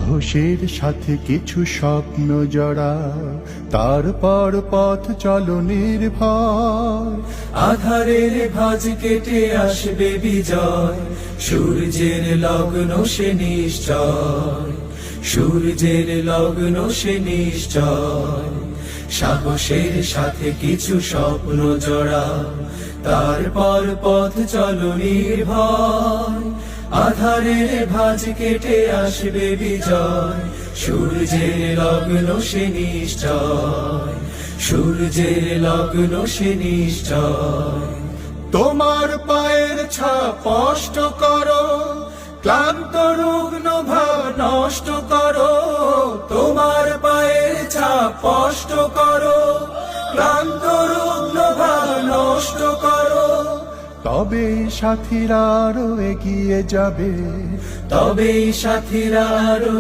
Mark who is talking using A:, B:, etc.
A: সাহসের সাথে কিছু স্বপ্ন জড়া, তারপর পথ চলো নির্ভয়।
B: আধারের ভাঁজ কেটে আসবে বিজয়, সূর্যের লগ্ন সে নিশ্চয়, সূর্যের লগ্ন সে নিশ্চয়। সাহসের সাথে কিছু স্বপ্ন জড়া, তারপর পথ চলো নির্ভয়। আধারের ভাঁজ কেটে আসবে বিজয়, সূর্যের লগ্ন সে নিশ্চয়, সূর্যের লগ্ন সে নিশ্চয়।
A: তোমার পায়ের ছাপ স্পষ্ট করো, ক্লান্ত রুগ্ন ভাব নষ্ট করো।
B: তোমার পায়ের ছাপ স্পষ্ট করো, ক্লান্ত রুগ্ন ভাব নষ্ট করো।
A: তবে সাথীরা আরো এগিয়ে যাবে,
B: তবে সাথীরা আরো